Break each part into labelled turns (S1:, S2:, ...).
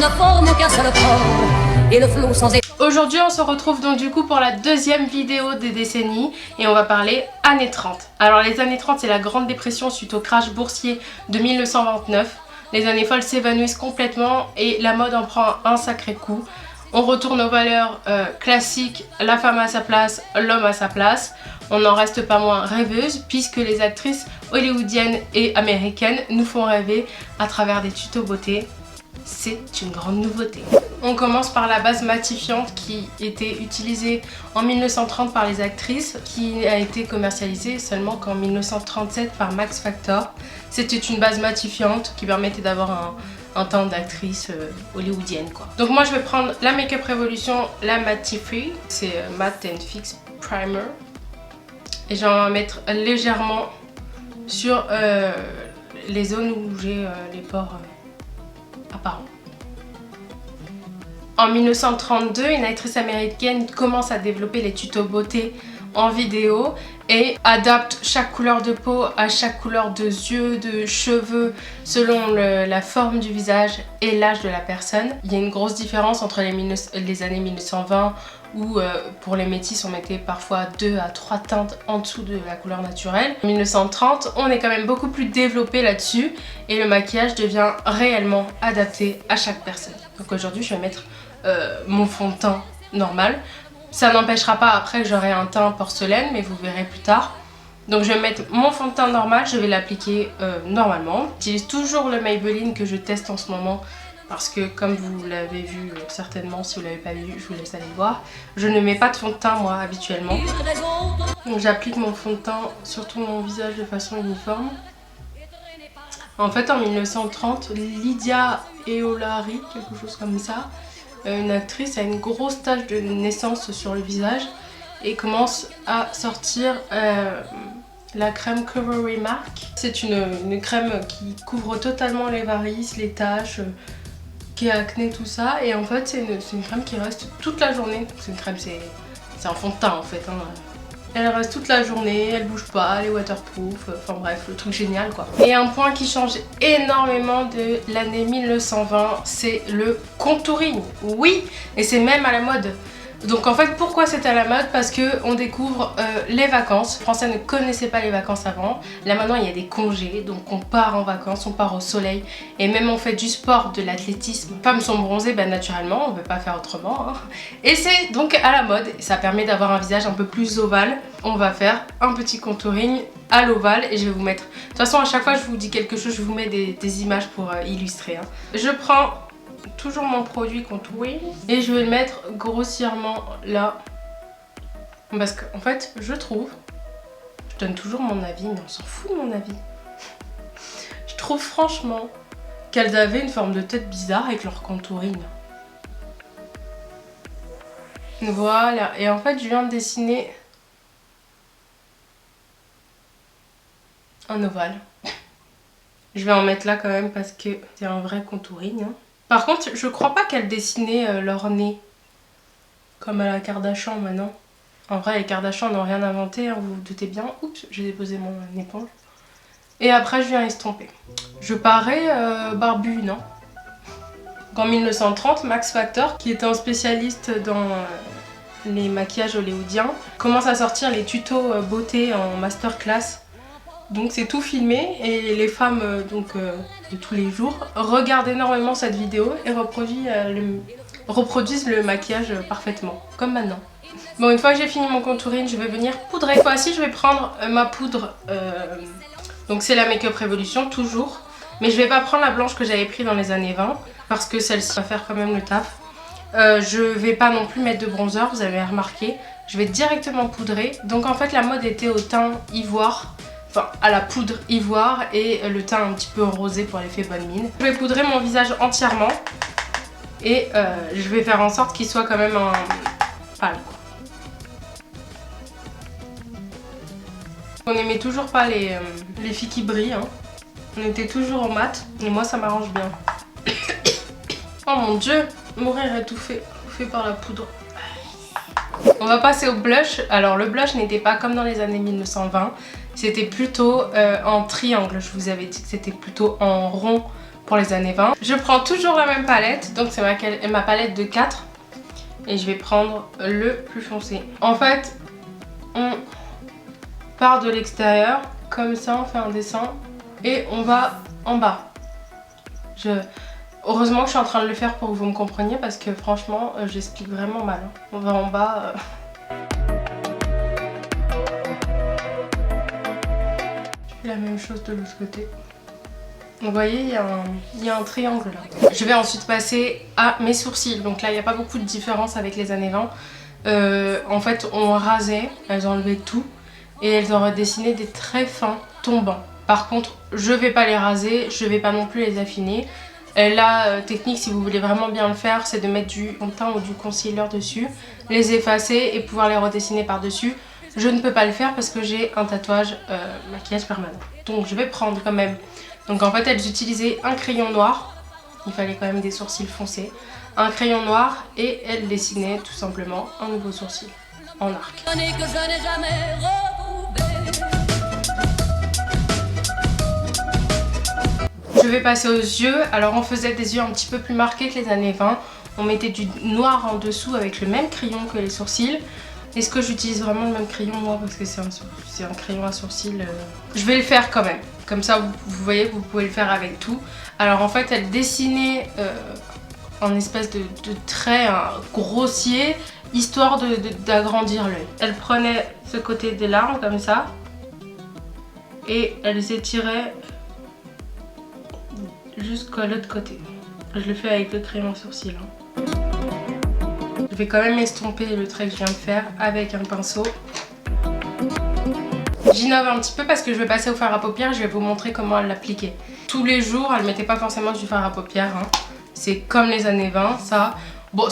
S1: ne forment qu'un seul corps et le flot sans effet.
S2: Aujourd'hui on se retrouve donc du coup pour la deuxième vidéo des décennies et on va parler années 30. Alors les années 30 c'est la grande dépression suite au crash boursier de 1929. Les années folles s'évanouissent complètement et la mode en prend un sacré coup. On retourne aux valeurs classiques, la femme à sa place, l'homme à sa place. On n'en reste pas moins rêveuse puisque les actrices hollywoodiennes et américaines nous font rêver à travers des tutos beauté. C'est une grande nouveauté. On commence par la base matifiante qui était utilisée en 1930 par les actrices, qui a été commercialisée seulement qu'en 1937 par Max Factor. C'était une base matifiante qui permettait d'avoir un teint d'actrice hollywoodienne quoi. Donc moi je vais prendre la Makeup Revolution, la Mattify, c'est Matte and Fix Primer. Et je vais en mettre légèrement sur les zones où j'ai les pores apparents. En 1932, une actrice américaine commence à développer les tutos beauté en vidéo et adapte chaque couleur de peau à chaque couleur de yeux, de cheveux selon la forme du visage et l'âge de la personne. Il y a une grosse différence entre les années 1920 où pour les métis on mettait parfois 2 à 3 teintes en dessous de la couleur naturelle. En 1930 on est quand même beaucoup plus développé là-dessus et le maquillage devient réellement adapté à chaque personne. Donc aujourd'hui je vais mettre mon fond de teint normal. Ça n'empêchera pas après que j'aurai un teint porcelaine mais vous verrez plus tard. Donc je vais mettre mon fond de teint normal, je vais l'appliquer normalement. J'utilise toujours le Maybelline que je teste en ce moment. Parce que comme vous l'avez vu certainement, si vous ne l'avez pas vu, je vous laisse aller le voir. Je ne mets pas de fond de teint moi habituellement. Donc j'applique mon fond de teint sur tout mon visage de façon uniforme. En fait en 1930, Lydia Eolari, quelque chose comme ça, une actrice a une grosse tache de naissance sur le visage et commence à sortir la crème Cover Remark. C'est une crème qui couvre totalement les varices, les taches, qui est acné, tout ça, et en fait c'est une crème qui reste toute la journée. C'est une crème, c'est un fond de teint en fait hein. Elle reste toute la journée, elle bouge pas, elle est waterproof, enfin bref, le truc génial quoi. Et un point qui change énormément de l'année 1920, c'est le contouring. Oui, et c'est même à la mode. Donc en fait pourquoi c'est à la mode? Parce que on découvre les vacances. Les Français ne connaissaient pas les vacances avant. Là maintenant il y a des congés, donc on part en vacances, on part au soleil. Et même on fait du sport, de l'athlétisme. Les femmes sont bronzées, ben naturellement, on ne peut pas faire autrement hein. Et c'est donc à la mode, ça permet d'avoir un visage un peu plus ovale. On va faire un petit contouring à l'ovale et je vais vous mettre... De toute façon à chaque fois je vous dis quelque chose, je vous mets des images pour illustrer hein. Je prends toujours mon produit contouring et je vais le mettre grossièrement là parce qu'en fait je trouve, je donne toujours mon avis mais on s'en fout de mon avis, je trouve franchement qu'elles avaient une forme de tête bizarre avec leur contouring. Voilà, et en fait je viens de dessiner un ovale. Je vais en mettre là quand même parce que c'est un vrai contouring hein. Par contre, je crois pas qu'elles dessinaient leur nez comme à la Kardashian maintenant. En vrai, les Kardashian n'ont rien inventé, hein, vous vous doutez bien. Oups, j'ai déposé mon éponge. Et après, je viens estomper. Je parais barbu, non? En 1930, Max Factor, qui était un spécialiste dans les maquillages hollywoodiens, commence à sortir les tutos beauté en masterclass. Donc c'est tout filmé et les femmes de tous les jours regardent énormément cette vidéo et reproduisent le maquillage parfaitement, comme maintenant. Bon, une fois que j'ai fini mon contouring, je vais venir poudrer. Cette fois-ci, je vais prendre ma poudre, donc c'est la Makeup Revolution, toujours. Mais je vais pas prendre la blanche que j'avais pris dans les années 20, parce que celle-ci va faire quand même le taf. Je vais pas non plus mettre de bronzer, vous avez remarqué. Je vais directement poudrer. Donc en fait, la mode était au teint ivoire. Enfin, à la poudre ivoire et le teint un petit peu rosé pour l'effet bonne mine. Je vais poudrer mon visage entièrement et je vais faire en sorte qu'il soit quand même un pâle quoi. On n'aimait toujours pas les filles qui brillent hein. On était toujours en mat et moi ça m'arrange bien. Oh mon dieu, mourir étouffé par la poudre. On va passer au blush. Alors le blush n'était pas comme dans les années 1920. C'était plutôt en triangle. Je vous avais dit que c'était plutôt en rond pour les années 20. Je prends toujours la même palette, donc c'est ma palette de 4. Et je vais prendre le plus foncé. En fait, on part de l'extérieur, comme ça on fait un dessin et on va en bas. Heureusement que je suis en train de le faire pour que vous me compreniez parce que franchement j'explique vraiment mal. On va en bas. Je fais la même chose de l'autre côté. Vous voyez, il y a un triangle là. Je vais ensuite passer à mes sourcils. Donc là, il n'y a pas beaucoup de différence avec les années 20. En fait, on rasait, elles enlevaient tout et elles ont redessiné des traits fins tombants. Par contre, je vais pas les raser, je vais pas non plus les affiner. La technique, si vous voulez vraiment bien le faire, c'est de mettre du fond de teint ou du concealer dessus, les effacer et pouvoir les redessiner par-dessus. Je ne peux pas le faire parce que j'ai un tatouage maquillage permanent. Donc je vais prendre quand même. Donc en fait, elles utilisaient un crayon noir. Il fallait quand même des sourcils foncés. Un crayon noir et elles dessinaient tout simplement un nouveau sourcil en arc. Je vais passer aux yeux. Alors on faisait des yeux un petit peu plus marqués que les années 20. On mettait du noir en dessous avec le même crayon que les sourcils. Est-ce que j'utilise vraiment le même crayon moi parce que c'est un crayon à sourcils Je vais le faire quand même. Comme ça vous voyez que vous pouvez le faire avec tout. Alors en fait elle dessinait en espèce de trait grossier histoire d'agrandir l'œil. Elle prenait ce côté des larmes comme ça et elle étiraient jusqu'à l'autre côté. Je le fais avec le crayon à sourcils. Je vais quand même estomper le trait que je viens de faire avec un pinceau. J'innove un petit peu parce que je vais passer au fard à paupières, je vais vous montrer comment elle l'appliquait. Tous les jours, elle mettait pas forcément du fard à paupières. C'est comme les années 20, ça. Bon,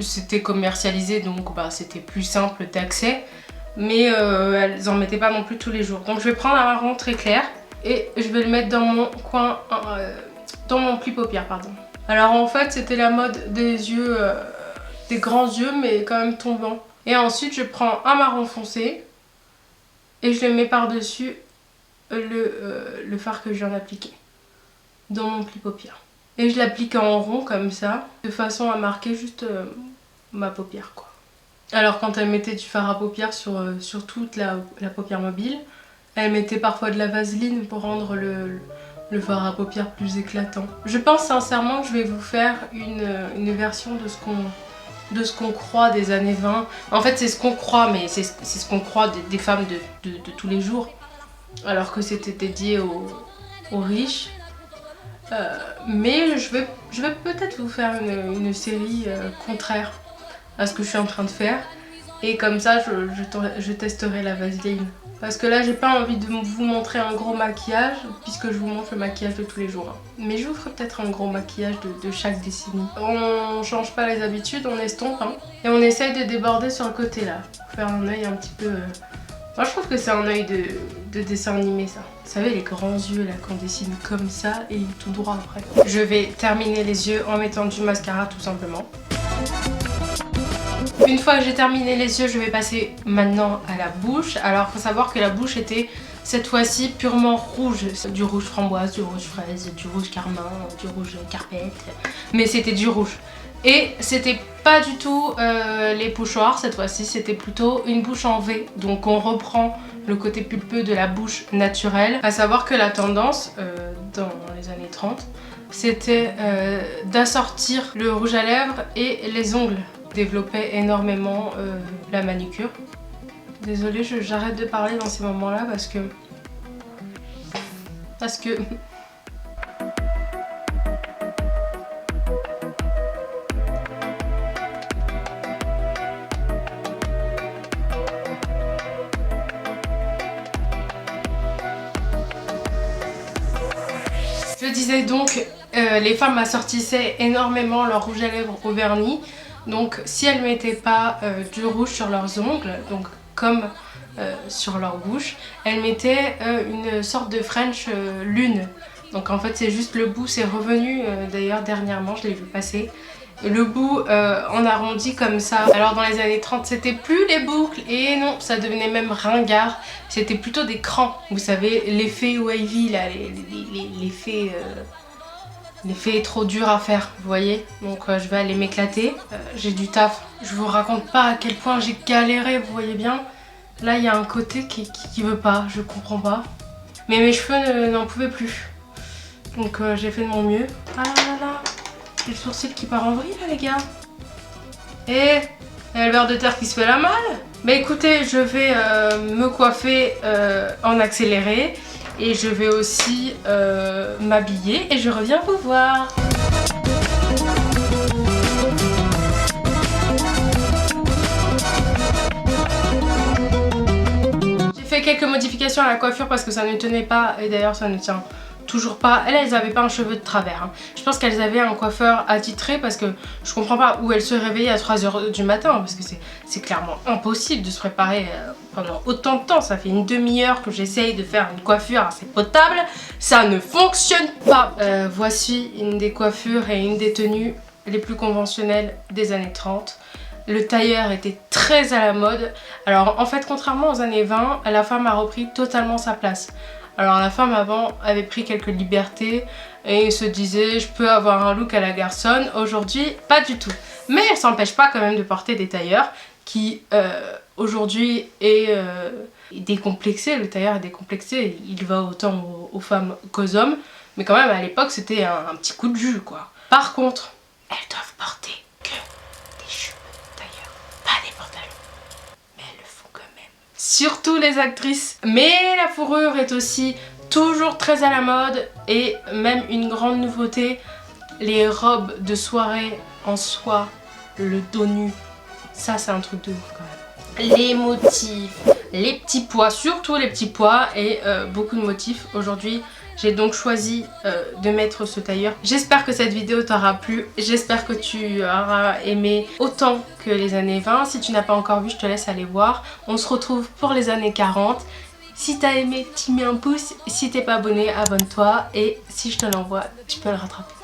S2: c'était commercialisé, donc c'était plus simple d'accès. Mais elles en mettaient pas non plus tous les jours. Donc je vais prendre un marron très clair et je vais le mettre dans mon coin, dans mon pli paupières, pardon. Alors en fait, c'était la mode des yeux, des grands yeux, mais quand même tombants. Et ensuite, je prends un marron foncé et je le mets par-dessus le fard que je viens d'appliquer dans mon pli paupières. Et je l'applique en rond comme ça, de façon à marquer juste ma paupière quoi. Alors quand elle mettait du fard à paupières sur toute la paupière mobile, elle mettait parfois de la vaseline pour rendre le fard à paupières plus éclatant. Je pense sincèrement que je vais vous faire une version de ce qu'on croit des années 20. En fait c'est ce qu'on croit, mais c'est ce qu'on croit des femmes de tous les jours. Alors que c'était dédié aux riches. Mais je vais peut-être vous faire une série contraire à ce que je suis en train de faire. Et comme ça je testerai la vaseline. Parce que là j'ai pas envie de vous montrer un gros maquillage puisque je vous montre le maquillage de tous les jours. Mais je vous ferai peut-être un gros maquillage de chaque décennie. On change pas les habitudes, on estompe et on essaye de déborder sur le côté là. Pour faire un œil un petit peu... Moi je trouve que c'est un œil de dessin animé ça. Vous savez les grands yeux là qu'on dessine comme ça et tout droit après. Je vais terminer les yeux en mettant du mascara tout simplement. Une fois que j'ai terminé les yeux, je vais passer maintenant à la bouche. Alors il faut savoir que la bouche était cette fois-ci purement rouge. Du rouge framboise, du rouge fraise, du rouge carmin, du rouge carpette. Mais c'était du rouge. Et c'était pas du tout les pochoirs cette fois-ci, c'était plutôt une bouche en V. Donc on reprend le côté pulpeux de la bouche naturelle. À savoir que la tendance dans les années 30, c'était d'assortir le rouge à lèvres et les ongles. Développait énormément la manucure. Désolée, j'arrête de parler dans ces moments-là parce que... Je disais donc, les femmes assortissaient énormément leur rouge à lèvres au vernis. Donc si elles ne mettaient pas du rouge sur leurs ongles, donc comme sur leur bouche, elles mettaient une sorte de French lune. Donc en fait c'est juste le bout, c'est revenu d'ailleurs dernièrement, je l'ai vu passer. Le bout en arrondi comme ça. Alors dans les années 30 c'était plus les boucles et non, ça devenait même ringard. C'était plutôt des crans, vous savez, l'effet wavy là, l'effet L'effet est trop dur à faire, vous voyez. Donc je vais aller m'éclater. J'ai du taf. Je vous raconte pas à quel point j'ai galéré, vous voyez bien. Là, il y a un côté qui veut pas, je comprends pas. Mais mes cheveux n'en pouvaient plus. Donc j'ai fait de mon mieux. Ah là là, j'ai le sourcil qui part en vrille là les gars. Et il y a le ver de terre qui se fait la malle. Mais écoutez, je vais me coiffer en accéléré. Et je vais aussi m'habiller et je reviens vous voir. J'ai fait quelques modifications à la coiffure parce que ça ne tenait pas. Et d'ailleurs ça ne tient toujours pas. Elles avaient pas un cheveu de travers. Hein. Je pense qu'elles avaient un coiffeur attitré parce que je comprends pas où elles se réveillaient à 3 h du matin. Parce que c'est clairement impossible de se préparer pendant autant de temps. Ça fait une demi-heure que j'essaye de faire une coiffure assez potable. Ça ne fonctionne pas. Voici une des coiffures et une des tenues les plus conventionnelles des années 30. Le tailleur était très à la mode. Alors en fait, contrairement aux années 20, la femme a repris totalement sa place. Alors la femme avant avait pris quelques libertés et se disait je peux avoir un look à la garçonne. Aujourd'hui pas du tout. Mais elle s'empêche pas quand même de porter des tailleurs qui aujourd'hui est décomplexé. Le tailleur est décomplexé, il va autant aux femmes qu'aux hommes. Mais quand même à l'époque c'était un petit coup de jus quoi. Par contre, elles doivent porter que des cheveux tailleurs, pas des pantalons. Mais elles le font quand même. Surtout les actrices. Mais la fourrure est aussi toujours très à la mode et même une grande nouveauté, les robes de soirée en soie, le dos nu. Ça c'est un truc de ouf quand même. Les motifs, les petits pois, surtout les petits pois et beaucoup de motifs. Aujourd'hui j'ai donc choisi de mettre ce tailleur. J'espère que cette vidéo t'aura plu. J'espère que tu auras aimé autant que les années 20. Si tu n'as pas encore vu, je te laisse aller voir. On se retrouve pour les années 40. Si t'as aimé, tu mets un pouce. Si t'es pas abonné, abonne-toi. Et si je te l'envoie, tu peux le rattraper.